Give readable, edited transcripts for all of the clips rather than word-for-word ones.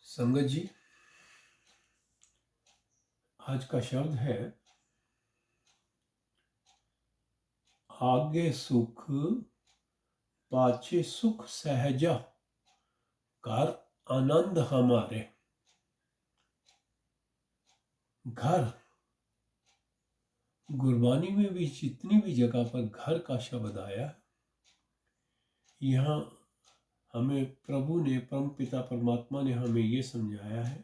संगत जी, आज का शब्द है आगे सुख पाछे सुख सहजा कर आनंद हमारे। घर, गुरबानी में भी जितनी भी जगह पर घर का शब्द आया, यहाँ हमें प्रभु ने, परम पिता परमात्मा ने हमें ये समझाया है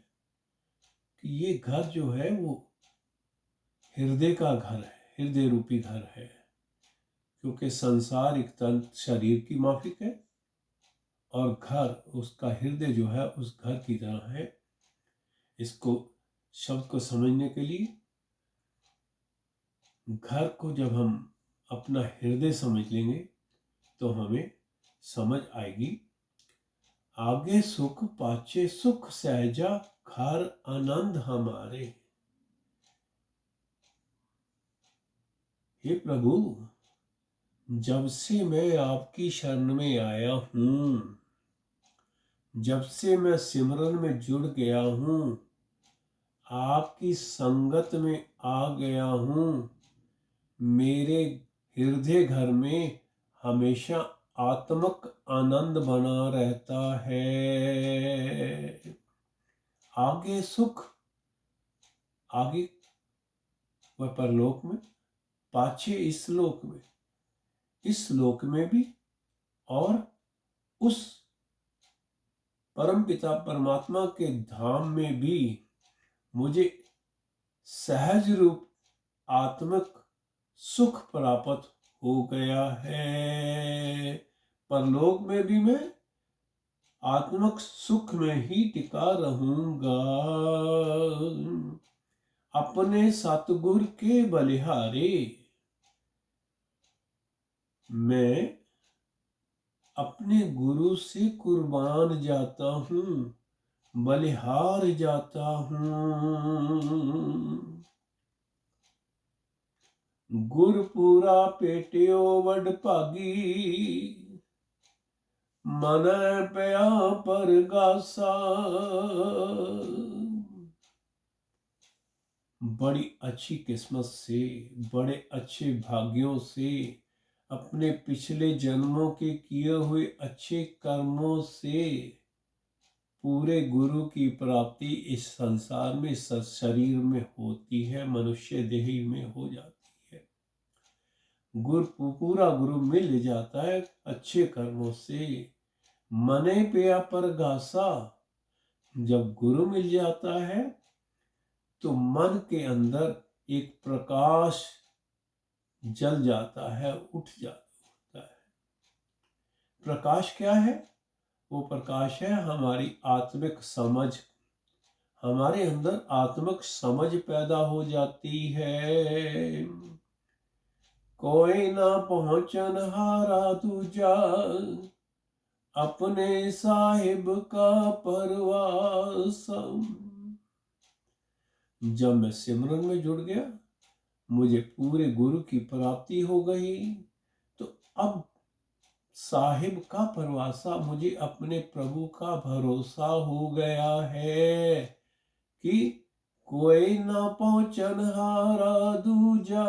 कि ये घर जो है वो हृदय का घर है, हृदय रूपी घर है। क्योंकि संसार एक तन शरीर की माफिक है और घर, उसका हृदय जो है उस घर की तरह है। इसको शब्द को समझने के लिए घर को जब हम अपना हृदय समझ लेंगे तो हमें समझ आएगी। आगे सुख पाछे सुख सहजा घर आनंद हमारे। हे प्रभु, जब से मैं आपकी शरण में आया हूँ, जब से मैं सिमरन में जुड़ गया हूँ, आपकी संगत में आ गया हूँ, मेरे हृदय घर में हमेशा आत्मक आनंद बना रहता है। आगे सुख, आगे वह परलोक में, पाछे इस लोक में, इस लोक में भी और उस परमपिता परमात्मा के धाम में भी मुझे सहज रूप आत्मिक सुख प्राप्त हो गया है। परलोक में भी मैं आत्मिक सुख में ही टिका रहूंगा। अपने सतगुर के बलिहारे मैं अपने गुरु से कुर्बान जाता हूँ, बलिहार जाता हूँ। गुरपुरा पेटियो वड भागी, मन पया परगासा। बड़ी अच्छी किस्मत से, बड़े अच्छे भाग्यों से, अपने पिछले जन्मों के किए हुए अच्छे कर्मों से पूरे गुरु की प्राप्ति इस संसार में, इस शरीर में होती है, मनुष्य देह में हो जाती है। पूरा गुरु मिल जाता है अच्छे कर्मों से। मने पिया परगासा, जब गुरु मिल जाता है तो मन के अंदर एक प्रकाश जल जाता है, उठ जाता है। प्रकाश क्या है? वो प्रकाश है हमारी आत्मिक समझ। हमारे अंदर आत्मिक समझ पैदा हो जाती है। कोई ना पहुंचन हारा दूजा, अपने साहिब का परवासम। जब मैं सिमरन में जुड़ गया, मुझे पूरे गुरु की प्राप्ति हो गई, तो अब साहिब का परवासा, मुझे अपने प्रभु का भरोसा हो गया है कि कोई ना पहुंचन हारा दूजा,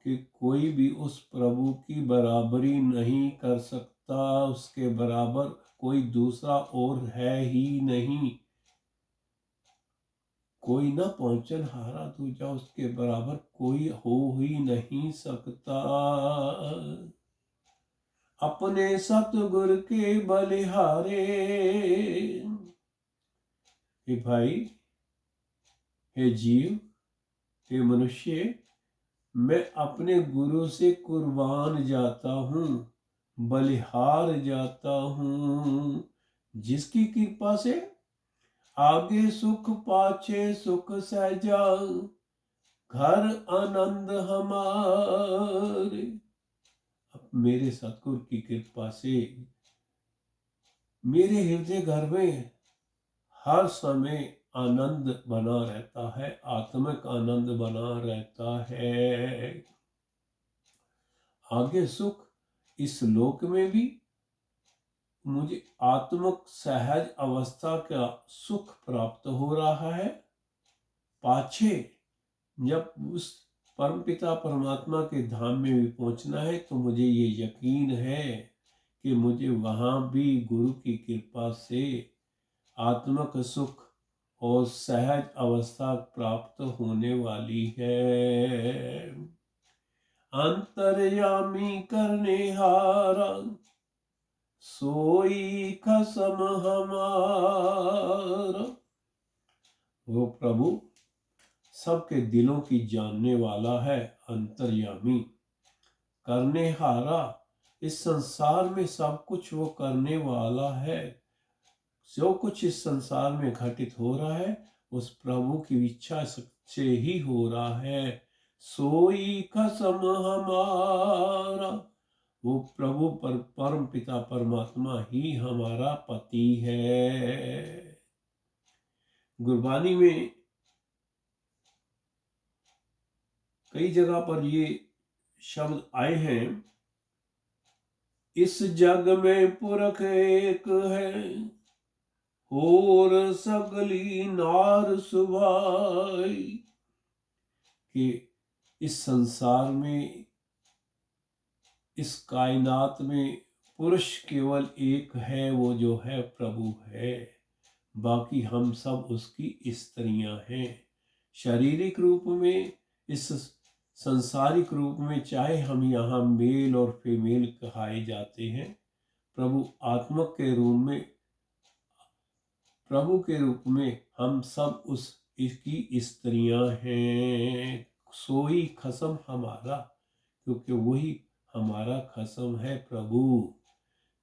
कि कोई भी उस प्रभु की बराबरी नहीं कर सकता। उसके बराबर कोई दूसरा और है ही नहीं। कोई ना पहुंचन हारा दूजा, उसके बराबर कोई हो ही नहीं सकता। अपने सतगुर के बलिहारे। हे भाई, हे जीव, हे मनुष्य, मैं अपने गुरु से कुर्बान जाता हूँ, बलिहार जाता हूँ, जिसकी कृपा से आगे सुख पाछे सुख सहजा घर आनंद हमारे। अब मेरे सतगुरु की कृपा से मेरे हृदय घर में हर समय आनंद बना रहता है, आत्मिक आनंद बना रहता है। आगे सुख इस लोक में भी, मुझे आत्मक सहज अवस्था का सुख प्राप्त हो रहा है। पाछे जब उस परमपिता परमात्मा के धाम में भी पहुंचना है तो मुझे ये यकीन है कि मुझे वहां भी गुरु की कृपा से आत्मक सुख और सहज अवस्था प्राप्त होने वाली है। अंतर्यामी करने हारा सोई खसम हमारा। वो प्रभु सबके दिलों की जानने वाला है, अंतर्यामी करने हारा। इस संसार में सब कुछ वो करने वाला है। जो कुछ इस संसार में घटित हो रहा है उस प्रभु की इच्छा से ही हो रहा है। सोई कसम हमारा, वो प्रभु परम पिता परमात्मा ही हमारा पति है। गुरबानी में कई जगह पर ये शब्द आए हैं, इस जग में पुरख एक है, और सगली नार सुभाई। कि इस संसार में, इस कायनात में पुरुष केवल एक है, वो जो है प्रभु है। बाकी हम सब उसकी स्त्रियां हैं। शारीरिक रूप में, इस संसारिक रूप में चाहे हम यहाँ मेल और फीमेल कहाए जाते हैं, प्रभु आत्मक के रूप में, प्रभु के रूप में हम सब उस इसकी स्त्रियां हैं। सोई खसम हमारा, क्योंकि वही हमारा खसम है प्रभु।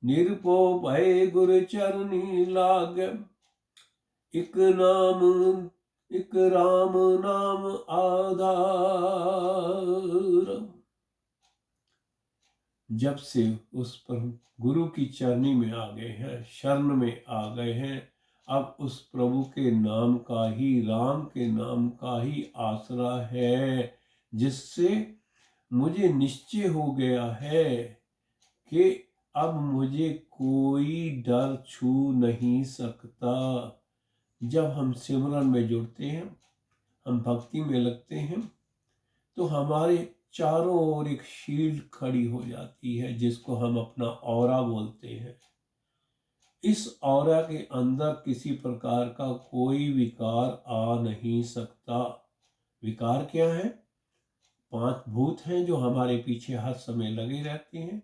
निरपो भय गुर चरनी लाग, एक नाम एक राम नाम आधार। जब से उस पर गुरु की चरनी में आ गए हैं, शरण में आ गए हैं, अब उस प्रभु के नाम का ही, राम के नाम का ही आसरा है, जिससे मुझे निश्चय हो गया है कि अब मुझे कोई डर छू नहीं सकता। जब हम सिमरन में जुड़ते हैं, हम भक्ति में लगते हैं, तो हमारे चारों ओर एक शील्ड खड़ी हो जाती है, जिसको हम अपना औरा बोलते हैं। इस औरा के अंदर किसी प्रकार का कोई विकार आ नहीं सकता। विकार क्या है? 5 भूत हैं जो हमारे पीछे हर समय लगे रहते हैं।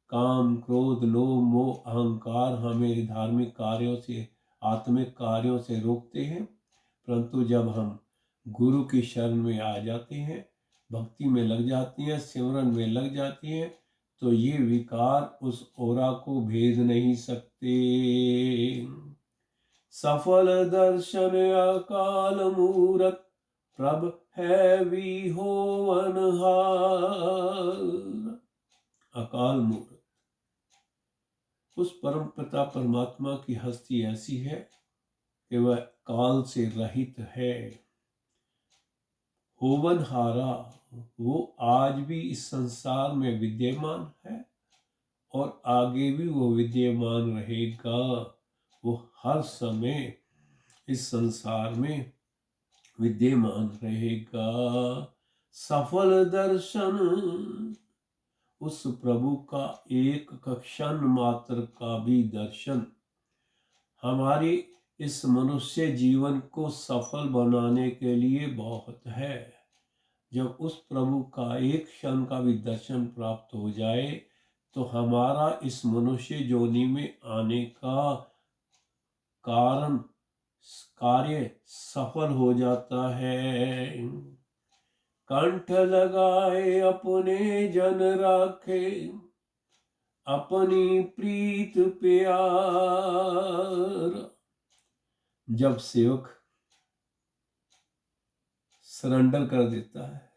काम, क्रोध, लोभ, मोह, अहंकार हमें धार्मिक कार्यों से, आत्मिक कार्यों से रोकते हैं। परंतु जब हम गुरु की शरण में आ जाते हैं, भक्ति में लग जाती हैं, सिमरन में लग जाती हैं, तो ये विकार उस ओरा को भेद नहीं सकते। सफल दर्शन अकाल मूरत, प्रभ है भी होवनहार। अकाल मूरत, उस परम पिता परमात्मा की हस्ती ऐसी है कि वह काल से रहित है। होवनहारा, वो आज भी इस संसार में विद्यमान है और आगे भी वो विद्यमान रहेगा। वो हर समय इस संसार में विद्यमान रहेगा। सफल दर्शन, उस प्रभु का एक क्षण मात्र का भी दर्शन हमारी इस मनुष्य जीवन को सफल बनाने के लिए बहुत है। जब उस प्रभु का एक क्षण का भी दर्शन प्राप्त हो जाए तो हमारा इस मनुष्य जोनि में आने का कार्य सफल हो जाता है। कंठ लगाए अपने जन राखे, अपनी प्रीत प्यार। जब सेवक सरेंडर कर देता है,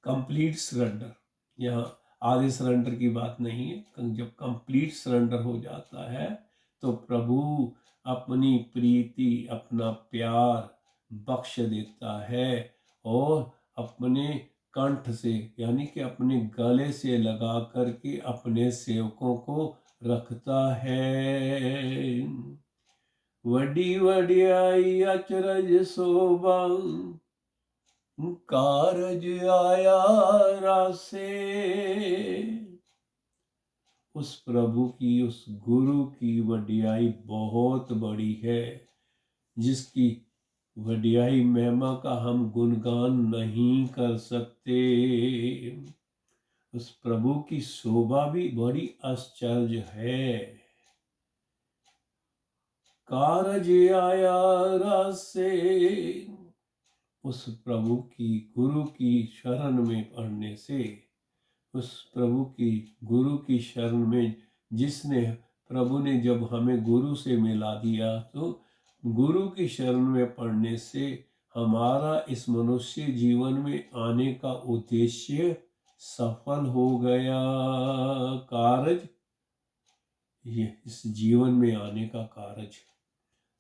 कंप्लीट सरेंडर, यहाँ आधे सरेंडर की बात नहीं है, जब कंप्लीट सरेंडर हो जाता है तो प्रभु अपनी प्रीति, अपना प्यार बख्श देता है और अपने कंठ से, यानी कि अपने गले से लगा करके अपने सेवकों को रखता है। वडी वडियाई अचरज शोभा, कारज आया रासे। उस प्रभु की, उस गुरु की वडियाई बहुत बड़ी है, जिसकी वडियाई महिमा का हम गुणगान नहीं कर सकते। उस प्रभु की शोभा भी बड़ी आश्चर्य है। कारज आया रासे, उस प्रभु की, गुरु की शरण में पढ़ने से, उस प्रभु की, गुरु की शरण में, जिसने, प्रभु ने जब हमें गुरु से मिला दिया, तो गुरु की शरण में पढ़ने से हमारा इस मनुष्य जीवन में आने का उद्देश्य सफल हो गया। कारज, ये इस जीवन में आने का कारज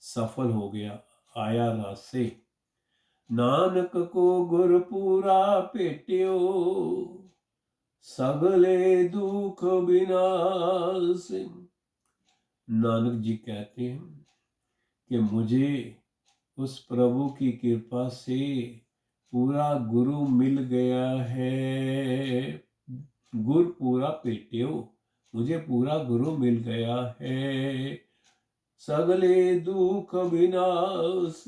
सफल हो गया, आया रासे। नानक को गुरपुरा पेट्यो, सगले दुख विनाश। नानक जी कहते हैं कि मुझे उस प्रभु की कृपा से पूरा गुरु मिल गया है। गुर पूरा पेट्यो, मुझे पूरा गुरु मिल गया है। सगले दुख विनाश,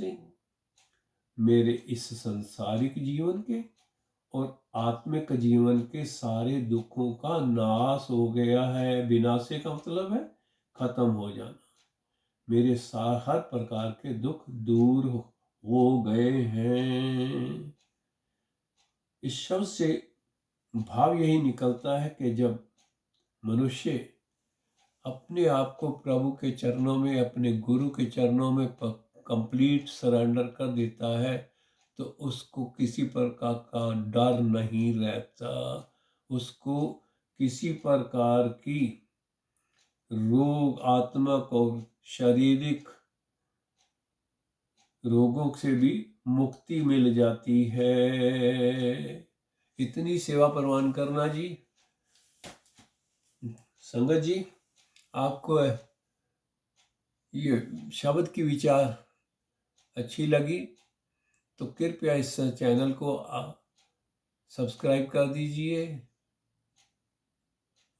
मेरे इस संसारिक जीवन के और आत्मिक जीवन के सारे दुखों का नाश हो गया है। विनाशे का मतलब है खत्म हो जाना। मेरे हर प्रकार के दुख दूर हो गए हैं। इस शब्द से भाव यही निकलता है कि जब मनुष्य अपने आप को प्रभु के चरणों में, अपने गुरु के चरणों में कंप्लीट सरेंडर कर देता है, तो उसको किसी प्रकार का डर नहीं रहता। उसको किसी प्रकार की रोग, आत्मक और शारीरिक रोगों से भी मुक्ति मिल जाती है। इतनी सेवा परवान करना जी। संगत जी, आपको ये शब्द की विचार अच्छी लगी तो कृपया इस चैनल को सब्सक्राइब कर दीजिए,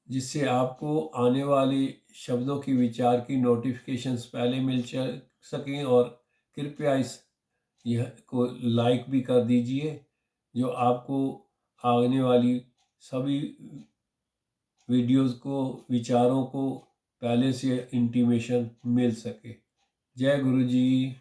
जिससे आपको आने वाले शब्दों की विचार की नोटिफिकेशंस पहले मिल सकें। और कृपया यह को लाइक भी कर दीजिए, जो आपको आने वाली सभी वीडियोस को, विचारों को पहले से इंटीमेशन मिल सके। जय गुरु जी।